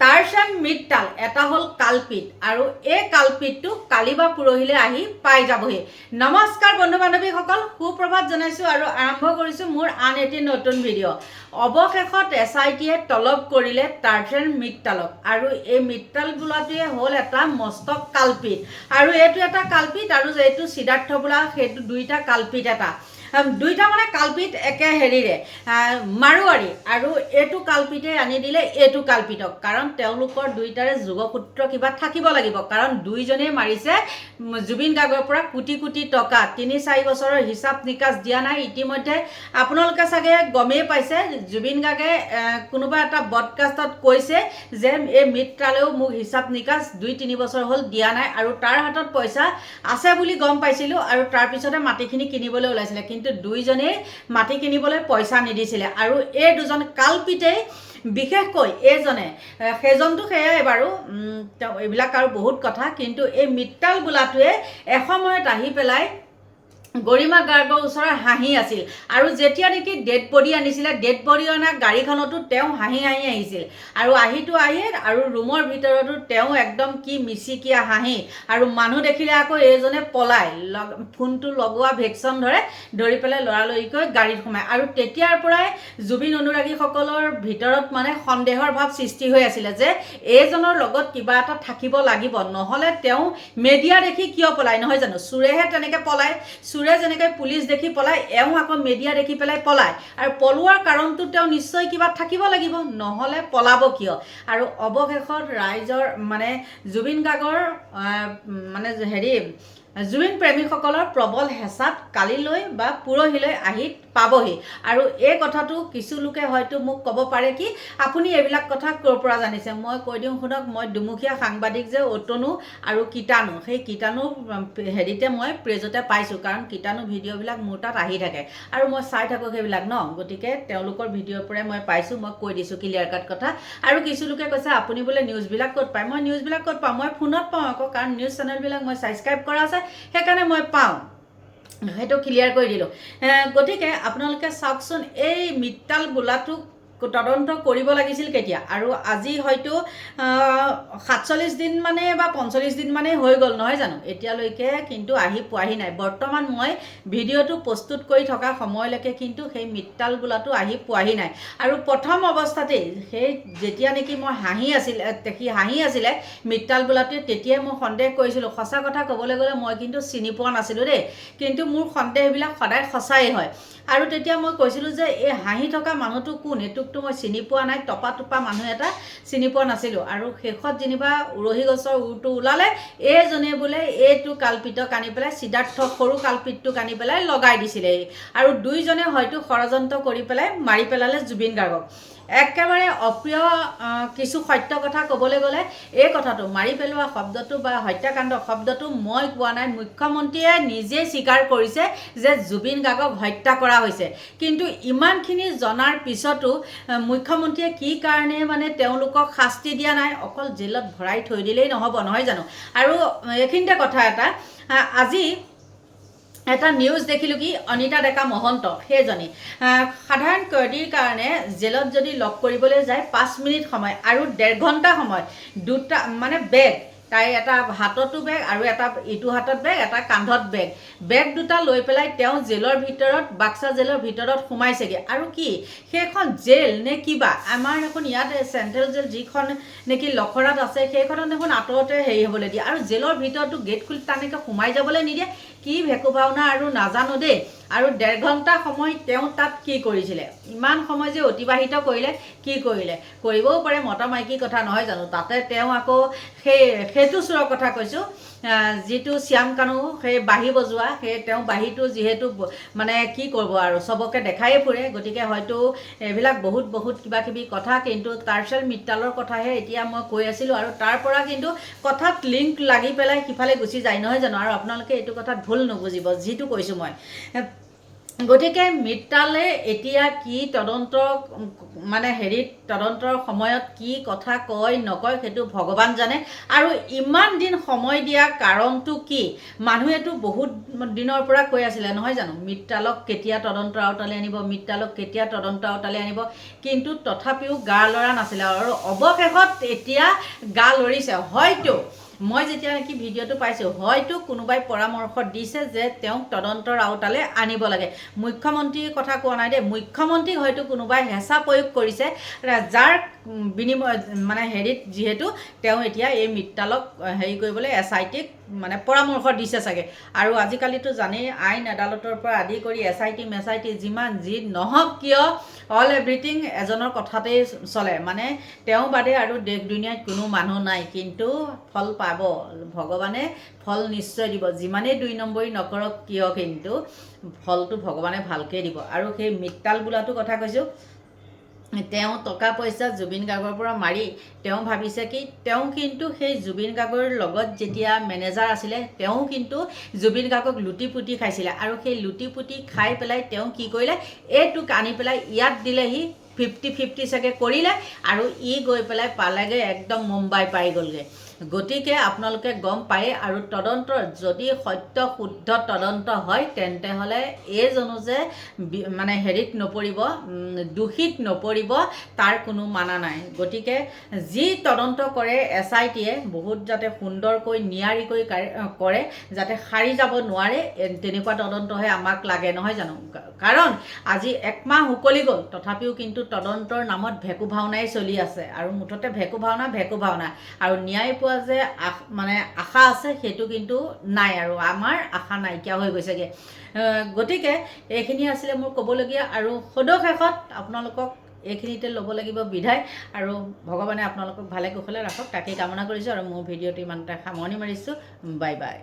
টাৰ্চান মিট্টাল এটা হ'ল কালপিত আৰু এই কালপিতটো কালি বা পৰহিলৈ আহি পাই যাবহি। নমস্কাৰ বন্ধু বান্ধৱীসকল, সুপ্ৰভাত জনাইছোঁ আৰু আৰম্ভ কৰিছোঁ মোৰ আন এটি নতুন ভিডিঅ'। অৱশেষত SIT-য়ে তলব কৰিলে টাৰ্চান মিট্টালক আৰু এই মিট্টাল বোলাটোৱে হ'ল এটা মস্তক কালপিত আৰু এইটো এটা কালপিত আৰু এইটো সিদ্ধাৰ্থ বোলা সেইটো দুইটা কালপিত এটা দুইটা মানে কালপিত একে হেৰিৰে মাৰোৱাৰী আৰু এইটো কালপিতে আনি দিলে এইটো কালপিতক, কাৰণ তেওঁলোকৰ দুইটাৰে যোগসূত্ৰ কিবা থাকিব লাগিব, কাৰণ দুইজনেই মাৰিছে জুবিন গাৰ্গৰ পৰা কোটি কোটি টকা। ৩-৪ বছৰৰ হিচাপ নিকাচ দিয়া নাই। ইতিমধ্যে আপোনালোকে চাগে গমেই পাইছে, জুবিন গাৰ্গে কোনোবা এটা ব্ৰডকাষ্টত কৈছে যে এই মিট্টালেও মোক হিচাপ নিকাচ ২-৩ বছৰ হ'ল দিয়া নাই আৰু তাৰ হাতত পইচা আছে বুলি গম পাইছিলোঁ আৰু তাৰপিছতে মাটিখিনি কিনিবলৈ ওলাইছিলে, কিন্তু দুইজনেই মাটি কিনিবলৈ পইচা নিদিছিলে আৰু এই দুজন কালপিতেই বিশেষকৈ এইজনে সেইজনটো সেয়াই বাৰু এইবিলাক আৰু বহুত কথা, কিন্তু এই মিট্টাল বোলাটোৱে এসময়ত আহি পেলাই গৰিমা গাৰ্গৰ ওচৰত হাঁহি আছিল আৰু যেতিয়া নেকি ডেড বডি আনিছিলে, ডেড বডি অনা গাড়ীখনতো তেওঁ হাঁহি হাঁহি আহিছিল আৰু আহি আৰু ৰুমৰ ভিতৰতো তেওঁ একদম কি মিচিকিয়া হাঁহি আৰু মানুহ দেখিলে আকৌ এইজনে পলাই ফোনটো লগোৱা ভেকচন ধৰি পেলাই লৰালৰিকৈ গাড়ীত সোমায় আৰু তেতিয়াৰ পৰাই জুবিন অনুৰাগীসকলৰ ভিতৰত মানে সন্দেহৰ ভাৱ সৃষ্টি হৈ আছিলে যে এইজনৰ লগত কিবা এটা থাকিব লাগিব, নহ'লে তেওঁ মেডিয়া দেখি কিয় পলায়, নহয় জানো? চোৰেহে তেনেকৈ পলায়, চোৰে যেনেকৈ পুলিচ দেখি পলায়, এওঁ আকৌ মেডিয়া দেখি পেলাই পলায় আৰু পলোৱাৰ কাৰণটো তেওঁ নিশ্চয় কিবা থাকিব লাগিব, নহ'লে পলাব কিয়? আৰু অৱশেষত ৰাইজৰ মানে জুবিন গাৰ্গৰ মানে জুবিন প্ৰেমীসকলৰ প্ৰবল হেঁচাত কালিলৈ বা পৰহিলৈ আহি পাবহি আৰু এই কথাটো কিছু লোকে হয়তো মোক ক'ব পাৰে কি আপুনি এইবিলাক কথা ক'ৰ পৰা জানিছে? মই কৈ দিওঁ শুনক, মই দুমুখীয়া সাংবাদিক যে অতনু আৰু কীটাণু, সেই কীটাণু হেৰিতে মই পেজতে পাইছোঁ, কাৰণ কীটাণু ভিডিঅ'বিলাক মোৰ তাত আহি থাকে আৰু মই চাই থাকোঁ সেইবিলাক ন, গতিকে তেওঁলোকৰ ভিডিঅ'ৰ পৰাই মই পাইছোঁ, মই কৈ দিছোঁ ক্লিয়াৰ কাট কথা। আৰু কিছু লোকে কৈছে আপুনি বোলে নিউজবিলাক ক'ত পায়? মই নিউজবিলাক ক'ত পাওঁ? মই ফোনত পাওঁ আকৌ, কাৰণ নিউজ চেনেলবিলাক মই ছাবস্ক্ৰাইব কৰা আছে, সেইকাৰণে মই পাওঁ, সেইটো ক্লিয়াৰ কৰি দিলোঁ। গতিকে আপোনালোকে চাওকচোন, এই মিট্টাল বোলাটোক তদন্ত কৰিব লাগিছিল কেতিয়া, আৰু আজি হয়তো ৪৭ দিন মানে বা ৪৫ দিন মানেই হৈ গ'ল, নহয় জানো? এতিয়ালৈকে কিন্তু আহি পোৱাহি নাই। বৰ্তমান মই ভিডিঅ'টো প্ৰস্তুত কৰি থকা সময়লৈকে কিন্তু সেই মিট্টাল বোলাটো আহি পোৱাহি নাই আৰু প্ৰথম অৱস্থাতেই সেই যেতিয়া নেকি মই হাঁহি আছিলে মিট্টাল বোলাটোৱে, তেতিয়াই মই সন্দেহ কৰিছিলোঁ। সঁচা কথা ক'বলৈ গ'লে মই কিন্তু চিনি পোৱা নাছিলোঁ দেই, কিন্তু মোৰ সন্দেহবিলাক সদায় সঁচাই হয় আৰু তেতিয়া মই কৈছিলোঁ যে এই হাঁহি থকা মানুহটো কোন, এইটোকতো মই চিনি পোৱা নাই, টপা মানুহ এটা চিনি পোৱা নাছিলোঁ আৰু শেষত যেনিবা উৰহি গছৰ উৰটো ওলালে, এইজনে বোলে এইটো কালপিতক আনি পেলাই সিদ্ধাৰ্থ সৰু কালপিতটোক আনি পেলাই লগাই দিছিলে আৰু দুইজনে হয়তো ষড়যন্ত্ৰ কৰি পেলাই মাৰি পেলালে জুবিন গাৰ্গক। একেবাৰে অপ্ৰিয় কিছু সত্য কথা ক'বলৈ গ'লে, এই কথাটো মাৰি পেলোৱা শব্দটো বা হত্যাকাণ্ড শব্দটো মই কোৱা নাই, মুখ্যমন্ত্ৰীয়ে নিজেই স্বীকাৰ কৰিছে যে জুবিন গাৰ্গক হত্যা কৰা হৈছে, কিন্তু ইমানখিনি জনাৰ পিছতো মুখ্যমন্ত্ৰীয়ে কি কাৰণে মানে তেওঁলোকক শাস্তি দিয়া নাই, অকল জেলত ভৰাই থৈ দিলেই নহ'ব, নহয় জানো? আৰু এইখিনিতে কথা এটা, আজি এটা নিউজ দেখিলোঁ কি অনিতা ডেকা মহন্ত, সেইজনী সাধাৰণ কয়দীৰ কাৰণে জেলত যদি লক কৰিবলৈ যায় 5 মিনিট সময় আৰু 1.5 ঘণ্টা সময়, দুটা মানে বেগ, তাই এটা হাততো বেগ আৰু এটা ইটো হাতত বেগ, এটা কান্ধত বেগ দুটা লৈ পেলাই তেওঁ জেলৰ ভিতৰত, বাক্সা জেলৰ ভিতৰত সোমাইছেগৈ আৰু কি সেইখন জেল নে কিবা, আমাৰ দেখোন ইয়াত চেণ্ট্ৰেল জেল যিখন নেকি লখৰাত আছে সেইখনত দেখোন আঁতৰতে হেৰি হ'বলৈ দিয়ে আৰু জেলৰ ভিতৰতো গেট খুলি তেনেকৈ সোমাই যাবলৈ নিদিয়ে, কি ভেকু ভাওনা আৰু নাজানো দেই। আৰু 1.5 ঘণ্টা সময় তেওঁ তাত কি কৰিছিলে, ইমান সময় যে অতিবাহিত কৰিলে, কি কৰিলে? কৰিবও পাৰে, মতা মাইকী কথা, নহয় জানো? তাতে তেওঁ আকৌ সেইটো চোৰৰ কথা কৈছোঁ, যিটো শ্যাম কানু সেই বাঁহী বজোৱা, সেই তেওঁ বাঁহীটো যিহেতু মানে কি কৰিব আৰু চবকে দেখাই ফুৰে, গতিকে হয়তো এইবিলাক বহুত কিবা কিবি কথা, কিন্তু টাৰ্চান মিট্টালৰ কথাহে এতিয়া মই কৈ আছিলোঁ আৰু তাৰ পৰা কিন্তু কথাত লিংক লাগি পেলাই সিফালে গুচি যায়, নহয় জানো? আৰু আপোনালোকে এইটো কথাত ভুল নুবুজিব যিটো কৈছোঁ মই। গতিকে মিত্ৰালে এতিয়া কি তদন্ত মানে তদন্তৰ সময়ত কি কথা কয় নকয় সেইটো ভগৱান জানে। আৰু ইমান দিন সময় দিয়া কাৰণটো কি? মানুহেতো বহুত দিনৰ পৰা কৈ আছিলে নহয় জানো, মিত্ৰালক কেতিয়া তদন্তৰ আওতালৈ আনিব, মিত্ৰালক কেতিয়া তদন্তৰ আওতালৈ আনিব, কিন্তু তথাপিও গা লৰা নাছিলে। আৰু অৱশেষত এতিয়া গা লৰিছে। হয়তো মই যেতিয়া নেকি ভিডিঅ'টো পাইছোঁ, হয়তো কোনোবাই পৰামৰ্শ দিছে যে তেওঁক তদন্তৰ আওতালৈ আনিব লাগে। মুখ্যমন্ত্ৰীৰ কথা কোৱা নাই দেই, মুখ্যমন্ত্ৰীক হয়তো কোনোবাই হেঁচা প্ৰয়োগ কৰিছে, যাৰ বিনিময় মানে যিহেতু তেওঁ এতিয়া এই মিত্ৰালক কৰিবলৈ SITক মানে পৰামৰ্শ দিছে চাগে। আৰু আজিকালিতো জানেই আইন আদালতৰ পৰা আদি কৰি SIT মেচাইটি যিমান যি নহওক কিয় অল এভৰিথিং এজনৰ কথাতেই চলে, মানে তেওঁ বাদে আৰু দেশ দুনিয়াত কোনো মানুহ নাই। কিন্তু ফল পাব, ভগৱানে ফল নিশ্চয় দিব। যিমানেই 2 নম্বৰী নকৰক কিয় কিন্তু ফলটো ভগৱানে ভালকৈ দিব। আৰু সেই মিত্ৰাল বোলাটো কথা কৈছোঁ, তেওঁ টকা পইচা জুবিন গাৰ্গৰ পৰা মাৰি তেওঁ ভাবিছে কি, তেওঁ কিন্তু সেই জুবিন গাৰ্গৰ লগত যেতিয়া মেনেজাৰ আছিলে, তেওঁ কিন্তু জুবিন গাৰ্গক লুটি পুটি খাইছিলে। আৰু সেই লুটি পুটি খাই পেলাই তেওঁ কি কৰিলে, এইটোক আনি পেলাই ইয়াত দিলেহি, 50-50 চাগে কৰিলে, আৰু ই গৈ পেলাই পালেগৈ একদম মুম্বাই পাই গ'লগৈ। গতিকে আপোনালোকে গম পায়ে। আৰু তদন্ত যদি সত্য শুদ্ধ তদন্ত হয়, তেন্তে হ'লে এইজনো যে মানে নপৰিব, দোষিত নপৰিব, তাৰ কোনো মানা নাই। গতিকে যি তদন্ত কৰে SITয়ে বহুত যাতে সুন্দৰকৈ নিয়াৰিকৈ কৰে, যাতে সাৰি যাব নোৱাৰে, তেনেকুৱা তদন্তহে আমাক লাগে নহয় জানো। কাৰণ আজি 1 মাহ উকলি গ'ল, তথাপিও কিন্তু তদন্তৰ নামত ভেকু ভাওনাই চলি আছে। আৰু মুঠতে ভেকু ভাওনা আৰু ন্যায় পোৱা যে মানে আশা আছে, সেইটো কিন্তু নাই। আৰু আমাৰ আশা নাইকিয়া হৈ গৈছেগৈ। গতিকে এইখিনি আছিলে মোৰ ক'বলগীয়া। আৰু সদশেষত আপোনালোকক এইখিনিতে ল'ব লাগিব বিদায়। আৰু ভগৱানে আপোনালোকক ভালে কুশলে ৰাখক, তাকেই কামনা কৰিছোঁ। আৰু মোৰ ভিডিঅ'টো ইমানতে সামৰণি মাৰিছোঁ। Bye bye.